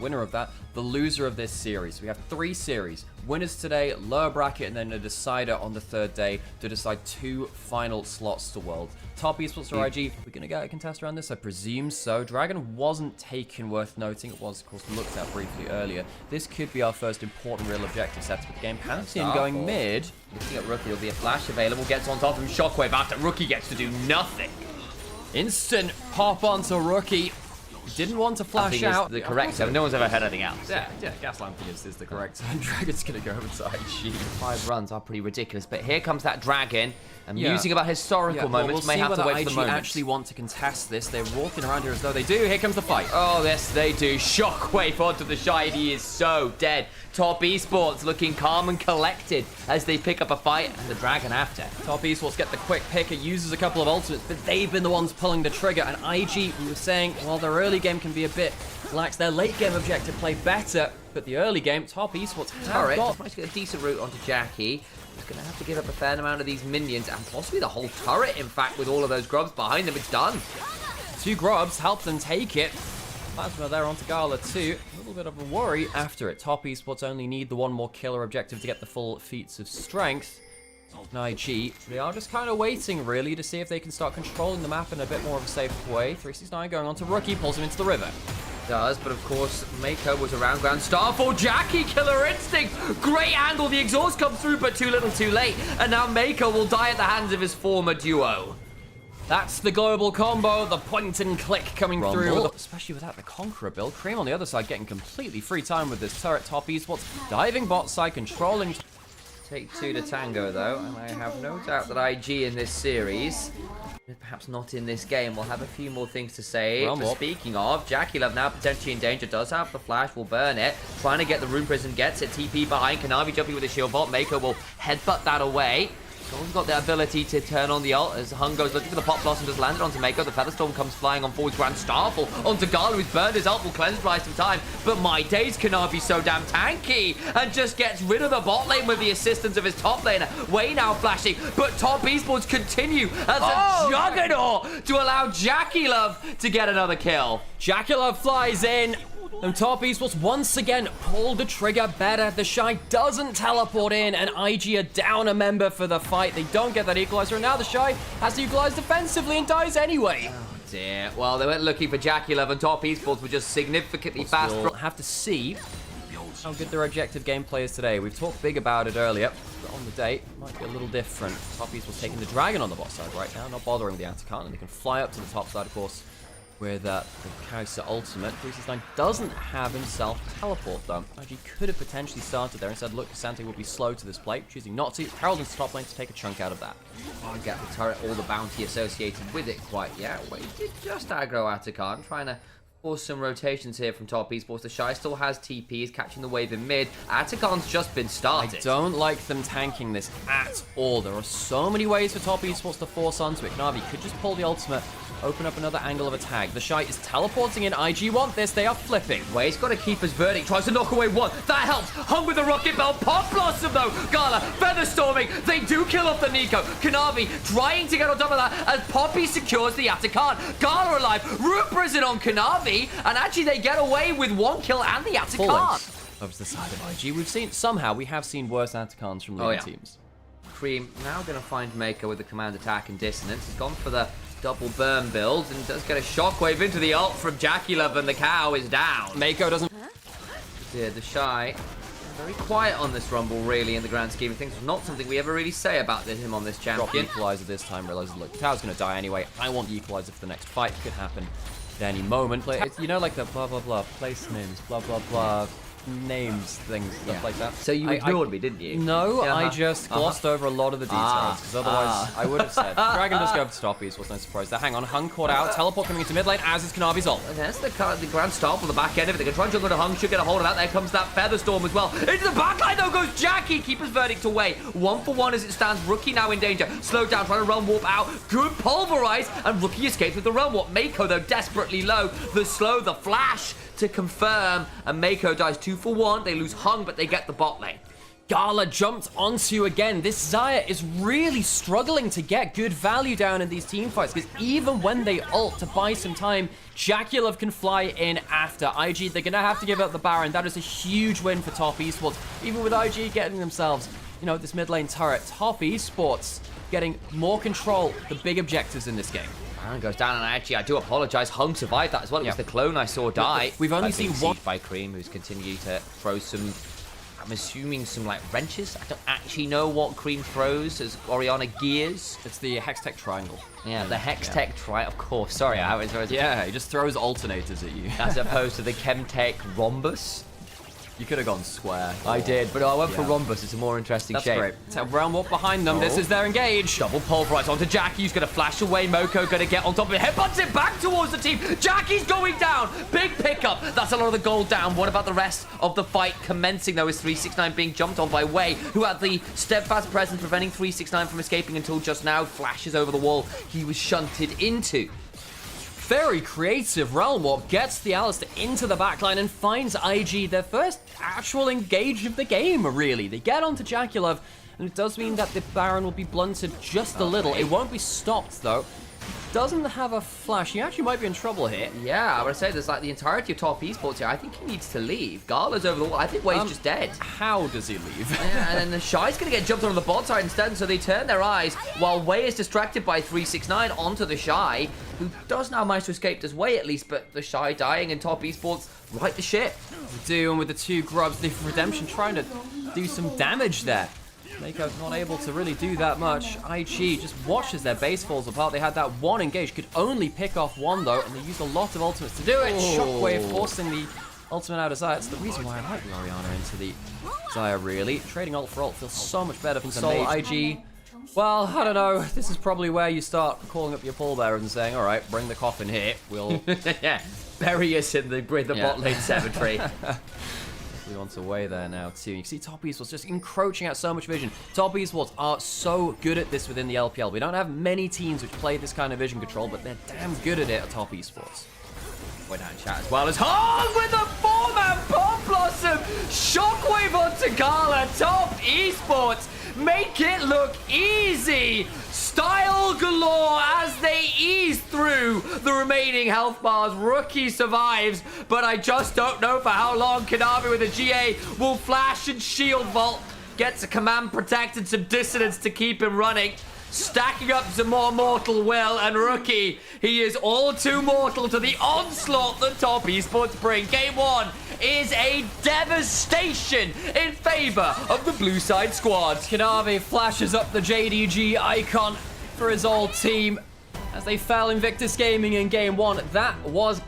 Winner of that, the loser of this series. We have 3 series. Winners today, lower bracket, and then a decider on the 3rd day to decide 2 final slots to World. Top Esports or IG, we're going to get a contest around this? I presume so. Dragon wasn't taken, worth noting. It was, of course, looked at briefly earlier. This could be our first important real objective set with the game. Pantheon going mid. Looking at Rookie, there'll be a flash available. Gets on top of him. Shockwave after Rookie gets to do nothing. Instant pop onto Rookie. Didn't want to flash out. The correct term. No one's ever heard anything else. Yeah, gas lamping is the correct term. Dragon's gonna go over to IG. 5 runs are pretty ridiculous, but here comes that Dragon. And musing about historical moments, we'll may have to wait for the moment. Actually want to contest this. They're walking around here as though they do. Here comes the fight. Oh, yes, they do. Shockwave onto the Shy. He is so dead. Top Esports looking calm and collected as they pick up a fight, and the Dragon after. Top Esports get the quick pick. It uses a couple of ultimates, but they've been the ones pulling the trigger. And IG, we were saying, well, their early game can be a bit lax. Their late game objective play better, but the early game, Top Esports Turret tries to get a decent route onto Jackie. He's going to have to give up a fair amount of these minions, and possibly the whole turret, in fact, with all of those grubs behind them. It's done. 2 grubs help them take it. Plasma there onto Gala too. A little bit of a worry after it. Top Esports only need the 1 more killer objective to get the full feats of strength. IG, they are just kind of waiting, really, to see if they can start controlling the map in a bit more of a safe way. 369 going on to Rookie, pulls him into the river. Does, but of course, Mako was around ground. Starfall, Jackie, Killer Instinct. Great angle. The exhaust comes through, but too little, too late. And now Mako will die at the hands of his former duo. That's the global combo, the point and click coming through, especially without the Conqueror build. Cream on the other side getting completely free time with this turret. Top Esports diving bot side, controlling. Take 2 to tango, though, and I have no doubt that IG in this series, perhaps not in this game, will have a few more things to say. But speaking of, Jackie Love now potentially in danger, does have the flash, will burn it, trying to get the Rune Prison, gets it, TP behind, Kanavi jumping with a shield vault, Mako will headbutt that away. Golden's got the ability to turn on the ult as Hung goes looking for the Pop Blossom, just landed onto Mako. The Featherstorm comes flying on forward. Grand Starfall onto Gala, who's burned his ult, will cleanse by some time. But my days, Kanavi so damn tanky and just gets rid of the bot lane with the assistance of his top laner. Way now flashing, but Top Esports continue as a juggernaut to allow Jackie Love to get another kill. Jackie Love flies in. And Top Esports once again pulled the trigger better. The Shy doesn't teleport in, and IG are down a member for the fight. They don't get that equalizer, and now the Shy has to equalize defensively and dies anyway. Oh dear. Well, they went looking for Jackie Love, and Top Esports were just significantly fast. We'll have to see how good their objective gameplay is today. We've talked big about it earlier, but on the day, it might be a little different. Top Esports taking the Dragon on the bot side right now, not bothering the Atakan, and they can fly up to the top side, of course, with the Kai'Sa ultimate. 369 doesn't have himself teleport though. Actually could have potentially started there and said, look, Sante will be slow to this play, choosing not to. Herald into top lane to take a chunk out of that. Can't get the turret or the bounty associated with it quite yet. Waited just aggro Atakan, trying to force some rotations here from Top Esports. The Shy still has TP, is catching the wave in mid. Atakan's just been started. I don't like them tanking this at all. There are so many ways for Top Esports to force onto it. Knavi could just pull the ultimate, open up another angle of attack. The Shy is teleporting in. IG want this. They are flipping. Wade's got to keep his verdict. Tries to knock away 1. That helps. Hung with the rocket belt. Pop Blossom though. Gala feather storming. They do kill off the Nico. Kanavi trying to get on top of that as Poppy secures the Atakan. Gala alive. Rune Prison on Kanavi. And actually they get away with 1 kill and the Atakan. Over to the side of IG. We have seen worse Atakans from leading teams. Cream now going to find Mako with the command attack and dissonance. He's gone for the double burn build and does get a shockwave into the ult from Jackie Love, and the cow is down. Mako doesn't. Yeah, the Shy very quiet on this rumble, really, in the grand scheme of things. Not something we ever really say about him on this champion. Drop the equalizer this time, realizes, look, the tower's going to die anyway. I want the equalizer for the next fight. Could happen at any moment. You know, like the blah blah blah place names, blah blah blah names, things, stuff like that. So you ignored me, didn't you? No, I just glossed over a lot of the details, because otherwise I would have said. Dragon does go for Stoppies, was no surprise there. Hang on, Hung caught out, teleport coming into mid lane, as is Kanavi's ult. And there's the Grand Stomp on the back end of it. They can try and juggle to Hung, should get a hold of that. There comes that Featherstorm as well. Into the back line though goes Jackie, keep his verdict away. 1 for 1 as it stands. Rookie now in danger. Slowed down, trying to run warp out. Good pulverize, and Rookie escapes with the run warp. Mako though desperately low. The slow, the flash to confirm, and Mako dies 2 for 1. They lose Hung, but they get the bot lane. Gala jumped onto again. This Xayah is really struggling to get good value down in these team fights, because even when they ult to buy some time, Jaculov can fly in after. IG, they're going to have to give up the Baron. That is a huge win for Top Esports. Even with IG getting themselves, you know, this mid lane turret, Top Esports getting more control, the big objectives in this game. Baron goes down, and actually, I do apologize. Hung survived that as well. It was the clone I saw die. We've only seen one by Cream, who's continued to throw some, I'm assuming some like wrenches. I don't actually know what Cream throws as Orianna gears. It's the Hextech triangle. Yeah, the Hextech of course. Sorry, I was yeah, he just throws alternators at you. As opposed to the Chemtech rhombus. You could have gone square. I did, but I went for rhombus. It's a more interesting shape. That's great. So Realm Walk behind them. This is their engage. Double pulverize onto Jackie, who's going to flash away. Moko going to get on top of it. Headbutts it back towards the team. Jackie's going down. Big pickup. That's a lot of the gold down. What about the rest of the fight commencing, though, is 369 being jumped on by Wei, who had the steadfast presence preventing 369 from escaping until just now. Flashes over the wall he was shunted into. Very creative. Realm Warp gets the Alistair into the backline and finds IG their first actual engage of the game, really. They get onto Jaculov, and it does mean that the Baron will be blunted just a little. It won't be stopped, though. Doesn't have a flash. He actually might be in trouble here. Yeah, I would say there's like the entirety of Top Esports here. I think he needs to leave. Gala's over the wall. I think Wei's just dead. How does he leave? Yeah, and then the Shy's going to get jumped on the bot side instead, so they turn their eyes while Wei is distracted by 369 onto the Shy, who does now manage to escape as Wei at least, but the Shy dying and Top Esports right the ship. Do, and with the two grubs, the Redemption trying to do some damage there. Mako not able to really do that much. IG just watches their base falls apart. They had that one engage, could only pick off one though, and they used a lot of ultimates to do it. Shockwave forcing the ultimate out of Xayah. It's the reason why I like the Orianna into the Xayah, really. Trading ult for ult feels so much better for Soul. IG, well, I don't know. This is probably where you start calling up your pallbearer and saying, all right, bring the coffin here. We'll bury us in the bot lane cemetery. He wants away there now too. You can see Top Esports just encroaching out so much vision. Top Esports are so good at this within the LPL. We don't have many teams which play this kind of vision control, but they're damn good at it at Top Esports. We're down chat as well as Hong with the 4-man Pop Blossom. Shockwave onto Gala. Top Esports make it look easy. Style galore as they ease through the remaining health bars. Rookie survives, but I just don't know for how long. Kanavi with a GA will flash and shield vault. Gets a command protect and some dissonance to keep him running. Stacking up some more mortal will, and Rookie, he is all too mortal to the onslaught that Top Esports bring. Game 1 is a devastation in favor of the blue side squad. Kanavi flashes up the JDG icon for his old team as they fell Invictus Gaming in Game 1. That was